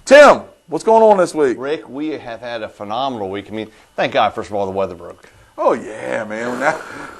Tim, what's going on this week? Rick, we have had a phenomenal week. I mean, thank God, first of all, the weather broke. Oh, yeah, man.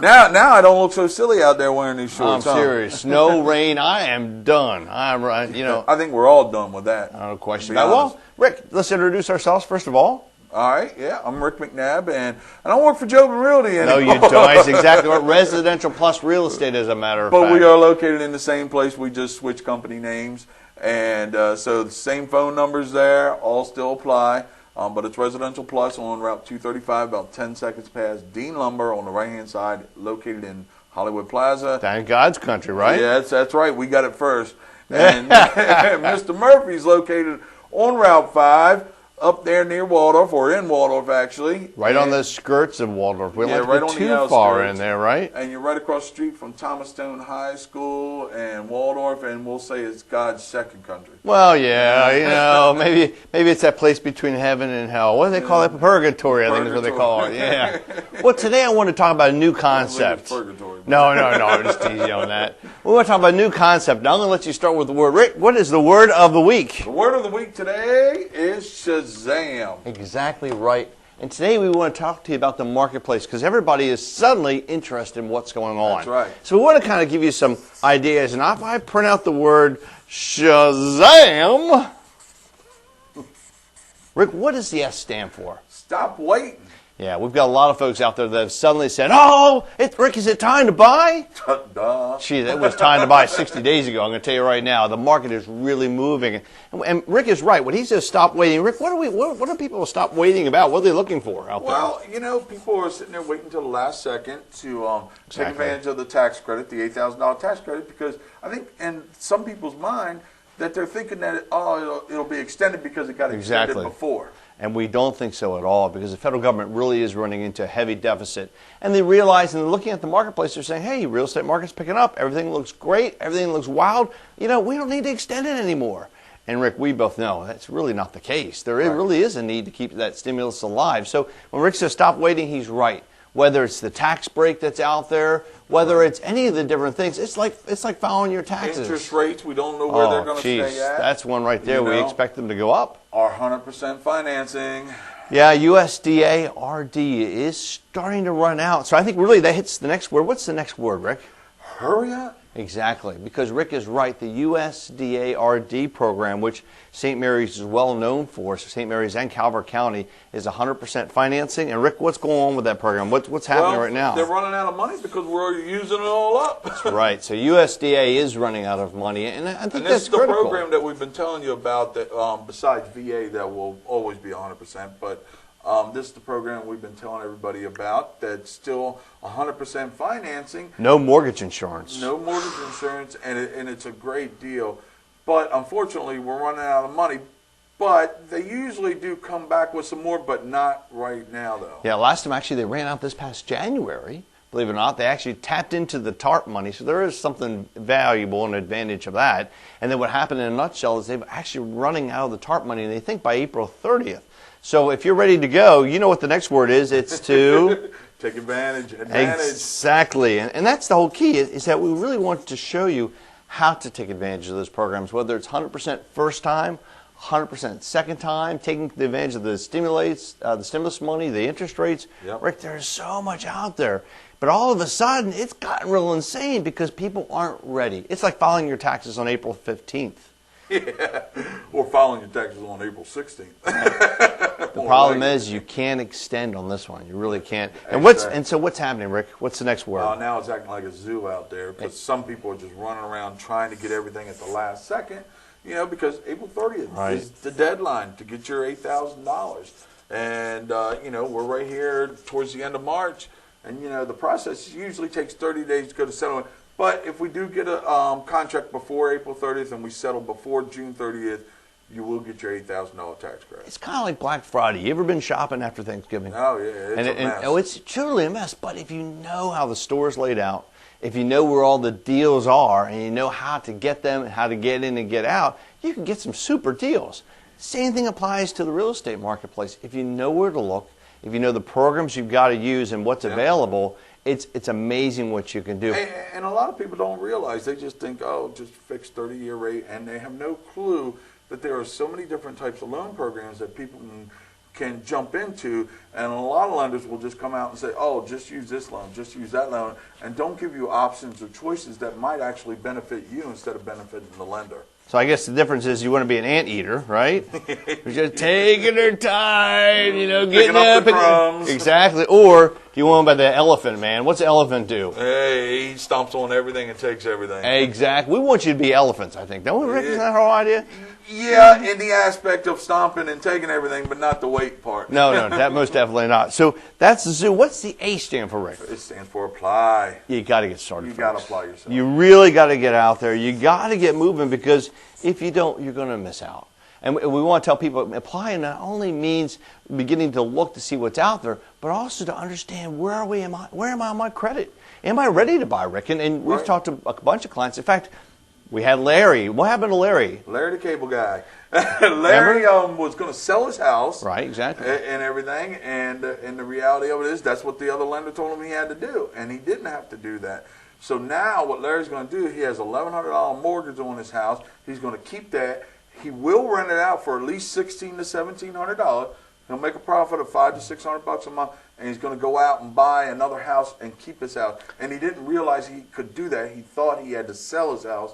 Now I don't look so silly out there wearing these shorts. I'm serious. No rain. I am done. I think we're all done with that. No question about it. Well, Rick, let's introduce ourselves first of all. All right, yeah. I'm Rick McNabb, and I don't work for Jobin Realty anymore. No, you don't. That's exactly right. Residential plus real estate, as a matter of fact. But we are located in the same place. We just switched company names. And so the same phone numbers there, all still apply. But it's Residential Plus on Route 235, about 10 seconds past Dean Lumber on the right-hand side, located in Hollywood Plaza. Thank God's country, right? Yeah, that's right. We got it first. And Mr. Murphy's located on Route 5, up there near Waldorf, or in Waldorf, actually. Right on the skirts of Waldorf. We don't right have to on be the too far outskirts. in there, right? And you're right across the street from Thomas Stone High School and Waldorf, and we'll say it's God's second country. Well, yeah, maybe it's that place between heaven and hell. What do they call it? Purgatory, I think is what they call it. Yeah. Well, today I want to talk about a new concept. Purgatory. No, I'm just teasing on that. We want to talk about a new concept. Now I'm going to let you start with the word. Rick, what is the word of the week? The word of the week today is Shazam. Exactly right. And today we want to talk to you about the marketplace because everybody is suddenly interested in what's going on. That's right. So we want to kind of give you some ideas. And if I print out the word Shazam, Rick, what does the S stand for? Stop waiting. Yeah, we've got a lot of folks out there that have suddenly said, "Oh, Rick, is it time to buy?" Duh. Gee, it was time to buy 60 days ago. I'm going to tell you right now, the market is really moving. And Rick is right. When he says stop waiting, Rick, what do people stop waiting about? What are they looking for out there? Well, people are sitting there waiting until the last second to take advantage of the tax credit, the $8,000 tax credit, because I think in some people's mind that they're thinking that, it'll be extended because it got extended before. And we don't think so at all because the federal government really is running into a heavy deficit. And they realize, and they're looking at the marketplace, they're saying, hey, real estate market's picking up. Everything looks great. Everything looks wild. We don't need to extend it anymore. And Rick, we both know that's really not the case. There really is a need to keep that stimulus alive. So when Rick says stop waiting, he's right. Whether it's the tax break that's out there, whether it's any of the different things, it's like following your taxes. Interest rates, we don't know where they're going to stay at. That's one right there. We expect them to go up. Our 100% financing. Yeah, USDA RD is starting to run out. So I think really that hits the next word. What's the next word, Rick? Hurry up. Exactly, because Rick is right. The USDA RD program, which St. Mary's is well known for, so St. Mary's and Calvert County, is 100% financing. And Rick, what's going on with that program? What's happening right now? They're running out of money because we're using it all up. That's right. So USDA is running out of money, and I think this is the critical. program that we've been telling you about that besides VA that will always be 100%, but this is the program we've been telling everybody about that's still 100% financing. No mortgage insurance. No mortgage insurance, and it's a great deal. But unfortunately, we're running out of money. But they usually do come back with some more, but not right now, though. Yeah, last time actually they ran out this past January. Believe it or not, they actually tapped into the TARP money, so there is something valuable and advantage of that. And then what happened in a nutshell is they've actually running out of the TARP money, and they think by April 30th. So if you're ready to go, you know what the next word is. It's to take advantage. Exactly. And that's the whole key is that we really want to show you how to take advantage of those programs, whether it's 100% first time, 100% second time, taking advantage of the stimulus money, the interest rates. Yep. Rick, there's so much out there. But all of a sudden, it's gotten real insane because people aren't ready. It's like filing your taxes on April 15th. Yeah, or filing your taxes on April 16th. The problem is you can't extend on this one. You really can't. And so what's happening, Rick? What's the next word? Now it's acting like a zoo out there because some people are just running around trying to get everything at the last second, because April 30th is the deadline to get your $8,000. And, we're right here towards the end of March. And, the process usually takes 30 days to go to settlement. But if we do get a contract before April 30th and we settle before June 30th, you will get your $8,000 tax credit. It's kind of like Black Friday. You ever been shopping after Thanksgiving? Oh, yeah. It's a mess. It's truly a mess. But if you know how the store's laid out, if you know where all the deals are, and you know how to get them and how to get in and get out, you can get some super deals. Same thing applies to the real estate marketplace. If you know where to look, if you know the programs you've got to use and what's available, it's amazing what you can do. And a lot of people don't realize. They just think, just fix 30-year rate, and they have no clue that there are so many different types of loan programs that people can jump into, and a lot of lenders will just come out and say, oh, just use this loan, just use that loan, and don't give you options or choices that might actually benefit you instead of benefiting the lender. So I guess the difference is you want to be an anteater, right? You're just taking her time, getting up the crumbs. Exactly. Or do you want to be the elephant man? What's the elephant do? Hey, he stomps on everything and takes everything. Exactly. We want you to be elephants, I think. Don't we, Rick? Isn't that our whole idea? Yeah, in the aspect of stomping and taking everything, but not the weight part. No, that most definitely not. So that's the zoo. What's the A stand for, Rick? It stands for apply. You got to get started. You got to apply yourself. You really got to get out there. You got to get moving, because if you don't, you're going to miss out. And we want to tell people applying not only means beginning to look to see what's out there, but also to understand where am I on my credit? Am I ready to buy, Rick? And we've talked to a bunch of clients. In fact, we had Larry. What happened to Larry? Larry the cable guy. Larry was going to sell his house. Right, exactly. And everything. And the reality of it is that's what the other lender told him he had to do. And he didn't have to do that. So now what Larry's going to do, he has $1,100 mortgage on his house. He's going to keep that. He will rent it out for at least $1,600 to $1,700. He'll make a profit of $500 to $600 a month, and he's going to go out and buy another house and keep his house. And he didn't realize he could do that. He thought he had to sell his house,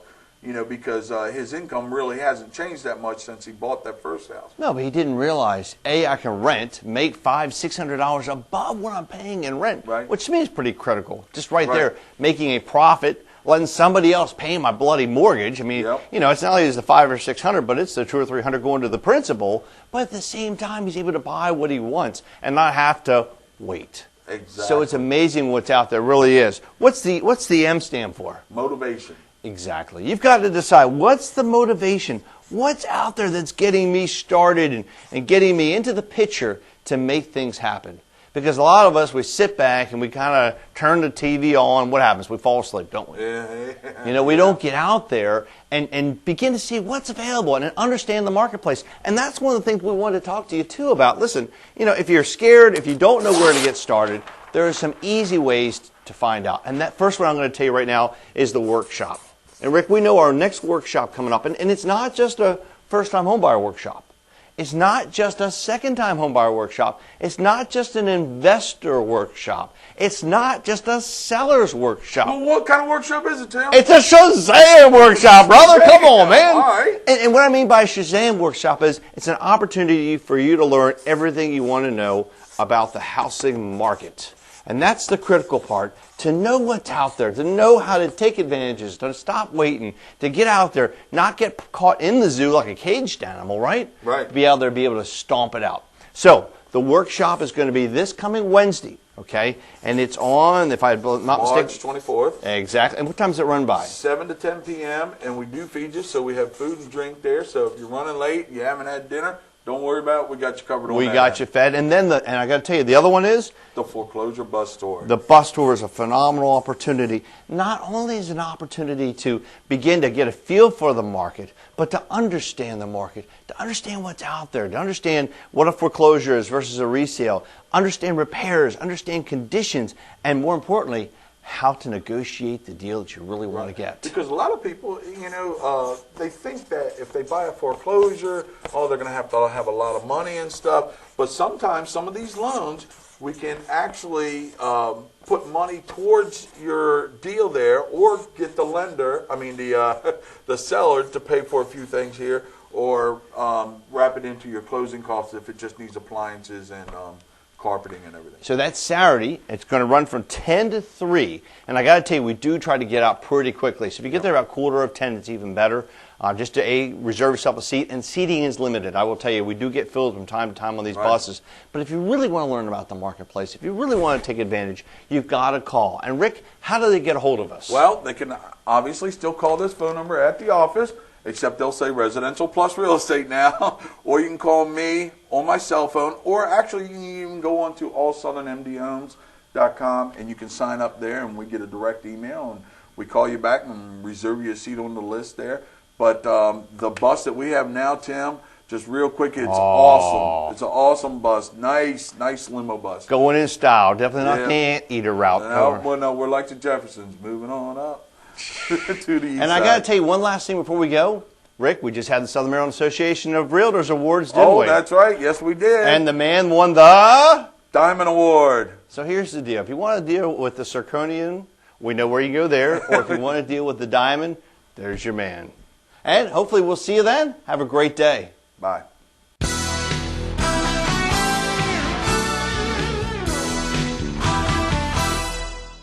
because his income really hasn't changed that much since he bought that first house. No, but he didn't realize, A, I can rent, make $500, $600 above what I'm paying in rent, right, which to me is pretty critical. Just right there, making a profit, letting somebody else pay my bloody mortgage. I mean, it's not only the $500 or $600, but it's the $200 or $300 going to the principal. But at the same time, he's able to buy what he wants and not have to wait. Exactly. So it's amazing what's out there. It really is. What's the M stand for? Motivation. Exactly. You've got to decide, what's the motivation? What's out there that's getting me started and getting me into the picture to make things happen? Because a lot of us, we sit back and we kind of turn the TV on. What happens? We fall asleep, don't we? We don't get out there and begin to see what's available and understand the marketplace. And that's one of the things we want to talk to you, too, about. Listen, if you're scared, if you don't know where to get started, there are some easy ways to find out. And that first one I'm going to tell you right now is the workshop. And Rick, we know our next workshop coming up, and it's not just a first-time homebuyer workshop. It's not just a second-time homebuyer workshop. It's not just an investor workshop. It's not just a seller's workshop. Well, what kind of workshop is it, Tim? It's a Shazam workshop, brother. Come on, man. All right. And what I mean by Shazam workshop is it's an opportunity for you to learn everything you want to know about the housing market. And that's the critical part, to know what's out there, to know how to take advantages, to stop waiting, to get out there, not get caught in the zoo like a caged animal, right? Right. To be out there, be able to stomp it out. So the workshop is going to be this coming Wednesday, okay? And it's on, if I'm not mistaken, March 24th. Exactly. And what time does it run by? 7 to 10 p.m. And we do feed you, so we have food and drink there. So if you're running late, you haven't had dinner, don't worry about it. We got you covered on that. We got you fed. And then, and I got to tell you, the other one is? The foreclosure bus tour. The bus tour is a phenomenal opportunity. Not only is it an opportunity to begin to get a feel for the market, but to understand the market, to understand what's out there, to understand what a foreclosure is versus a resale, understand repairs, understand conditions, and more importantly, how to negotiate the deal that you really want to get. Because a lot of people, they think that if they buy a foreclosure, they're going to have a lot of money and stuff. But sometimes some of these loans, we can actually put money towards your deal there, or get the lender, the seller, to pay for a few things here, or wrap it into your closing costs if it just needs appliances and carpeting and everything. So that's Saturday. It's going to run from 10 to 3. And I got to tell you, we do try to get out pretty quickly. So if you get there about 9:45, it's even better. Just to reserve yourself a seat. And seating is limited. I will tell you, we do get filled from time to time on these buses. But if you really want to learn about the marketplace, if you really want to take advantage, you've got to call. And Rick, how do they get a hold of us? Well, they can obviously still call this phone number at the office, except they'll say residential plus real estate now. Or you can call me on my cell phone, or actually you can even go on to allsouthernmdhomes.com and you can sign up there, and we get a direct email and we call you back and reserve you a seat on the list there. But the bus that we have now, Tim, just real quick, it's awesome. It's an awesome bus. Nice limo bus. Going in style. Definitely not the anteater route. No, we're like the Jeffersons, moving on up to the east And I got to tell you one last thing before we go. Rick, we just had the Southern Maryland Association of Realtors Awards, didn't we? Oh, that's right. Yes, we did. And the man won the Diamond Award. So here's the deal. If you want to deal with the zirconian, we know where you go there. Or if you want to deal with the diamond, there's your man. And hopefully we'll see you then. Have a great day. Bye.